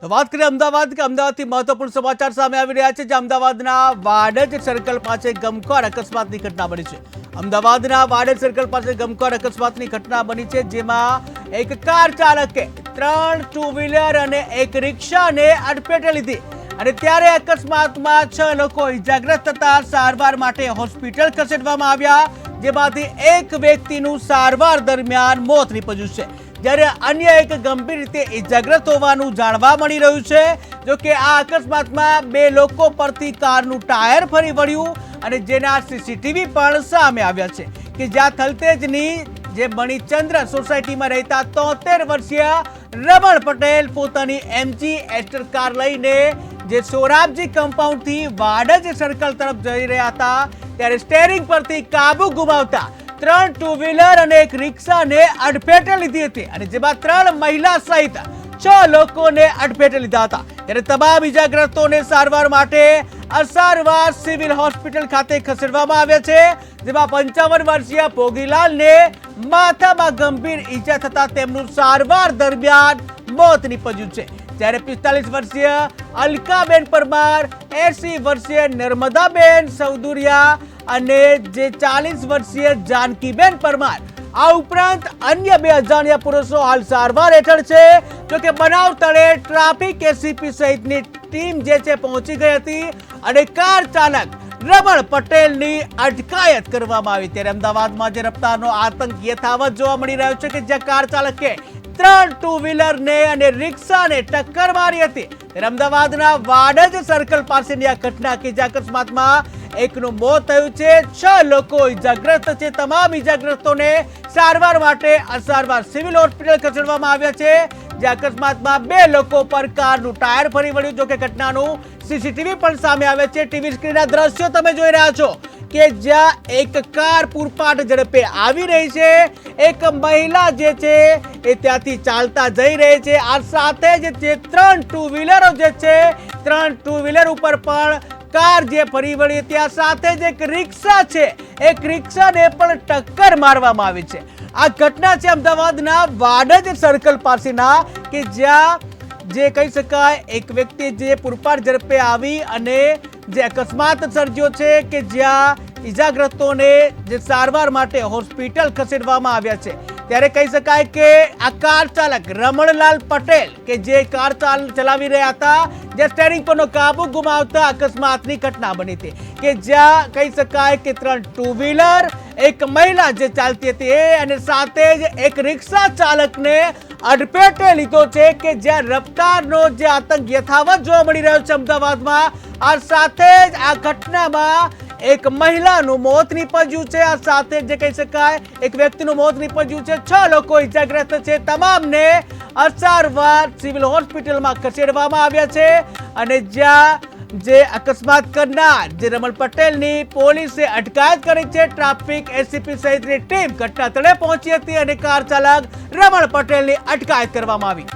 તો વાત કરીએ અમદાવાદ કે અમદાવાદથી મહત્વપૂર્ણ સમાચાર સામે આવી રહ્યા છે. જે અમદાવાદના વાડજ સર્કલ પાસે ગમખ્વાર અકસ્માતની ઘટના બની છે. અમદાવાદના વાડજ સર્કલ પાસે ગમખ્વાર અકસ્માતની ઘટના બની છે, જેમાં એક કાર ચાલકે 3 ટુ વ્હીલર અને એક રિક્ષાને અડફેટે લીધી અને ત્યારે અકસ્માતમાં 6 લોકો ઇજાગ્રસ્ત થતા સારવાર માટે હોસ્પિટલ ખસેડવામાં આવ્યા, જેમાંથી એક વ્યક્તિનું સારવાર દરમિયાન મોત નીપજ્યું છે, જ્યારે અન્ય એક ગંભીર રીતે ઇજાગ્રસ્ત હોવાનું જાણવા મળી રહ્યું છે. જો કે આ અકસ્માતમાં 2 લોકો પરથી કારનું ટાયર ફરી વળ્યું અને જેના સીસીટીવી પણ સામે આવ્યા છે કે જ્યાં થલતેજની જે મણિચંદ્ર સોસાયટીમાં રહેતા 73 વર્ષીય રમણ પટેલ પોતાની MG એસ્ટર કાર લઈને જે સોરાબજી કમ્પાઉન્ડથી વાડજ સર્કલ તરફ જઈ રહ્યા હતા, ત્યારે સ્ટેરિંગ પરથી કાબુ ગુમાવતા 3 ટુ વ્હીલર અને એક રિક્ષાને અડફેટે લીધી હતી અને જેમાં 3 મહિલા સહિત 6 લોકોને અડફેટે લીધા હતા. ત્યારે તમામ ઇજાગ્રસ્તોને સારવાર માટે અસારવા સિવિલ હોસ્પિટલ ખાતે ખસેડવામાં આવ્યા છે, જેમાં 55 વર્ષીય ભોગીલાલને માથામાં ગંભીર ઈજા થતા તેમનું સારવાર દરમિયાન મોત નીપજ્યું છે, જ્યારે 45 વર્ષીય અલકાબેન પરમાર, 80 વર્ષીય નર્મદાબેન સૌદુરિયા અને જે 40 વર્ષીય જાનકીબેન પરમાર આ ઉપરાંત અન્ય 2 અજાણ્યા પુરુષો હાલ સારવાર હેઠળ છે. જોકે બનાવ સ્થળે ટ્રાફિક એસીપી સહિતની ટીમ જે છે પહોંચી ગઈ હતી અને કાર ચાલક રમણ પટેલની અટકાયત કરવામાં આવી. ત્યારે અમદાવાદમાં જે રફતારનો આતંક યથાવત જોવા મળી રહ્યો છે કે જ્યાં કાર ચાલકે 3 ટુ વ્હીલરને અને રિક્ષાને ટક્કર મારી હતી. ત્યારે અમદાવાદના વાડજ સર્કલ પાસેની આ ઘટના કે જે અકસ્માતમાં એકનું મોત થયું છે, 6 લોકો ઇજાગ્રસ્ત છે. તમામ ઇજાગ્રસ્તોને સારવાર માટે અસારવાર સિવિલ હોસ્પિટલ ખસેડવામાં આવ્યા છે, જે અકસ્માતમાં 2 લોકો પર કારનું ટાયર ફરી વળ્યું. જો કે ઘટનાનું સીસીટીવી પણ સામે આવે છે. ટીવી સ્ક્રીનના દ્રશ્યો તમે જોઈ રહ્યા છો કે જ્યાં એક કાર પૂરપાટ ઝડપે આવી રહી છે, એક મહિલા જે છે એ ત્યાંથી ચાલતા જઈ રહી છે. આ સાથે જ જે 3 ટુ વ્હીલરો જે છે 3 ટુ વ્હીલર ઉપર પણ કાર જે ફરી વળી, ત્યાં સાથે જ એક રિક્ષા છે, એક રિક્ષાને પણ ટક્કર મારવામાં આવી છે. આ ઘટના છે અમદાવાદના વાડજ સર્કલ પાસેના કે જ્યાં જે કહી શકાય એક વ્યક્તિ જે પૂરપાટ ઝડપે આવી અને જે અકસ્માત સર્જ્યો છે કે જ્યાં ઇજાગ્રસ્તોને જે સારવાર માટે હોસ્પિટલ ખસેડવામાં આવ્યા છે. ત્યારે કહી શકાય કે આ કાર ચાલક રમણલાલ પટેલ કે જે કાર ચલાવી રહ્યા હતા, જે સ્ટેરિંગ પરનો કાબુ ગુમાવતા અકસ્માતની ઘટના બની હતી કે જ્યાં કહી શકાય કે 3 ટુ વ્હીલર, એક મહિલા જે ચાલતી હતી એ અને સાથે જ એક રિક્ષા ચાલકને અડફેટે લીધો છે કે જ્યાં રફતારનો જે આતંક યથાવત જોવા મળી રહ્યો છે અમદાવાદમાં. આ સાથે જ આ ઘટનામાં એક મહિલાનું મોત નીપજ્યું છે. આ સાથે જે કહી શકાય એક વ્યક્તિનું મોત નીપજ્યું છે. 6 લોકો ઇજાગ્રસ્ત છે. તમામને અસારવાર સિવિલ હોસ્પિટલમાં ખસેડવામાં આવ્યા છે અને જ્યાં જે અકસ્માત કરનાર જે રમણ પટેલની પોલીસે અટકાયત કરી છે. ટ્રાફિક એસીપી સહિતની ટીમ ઘટના સ્થળે પહોંચી હતી અને કાર ચાલક રમણ પટેલની અટકાયત કરવામાં આવી.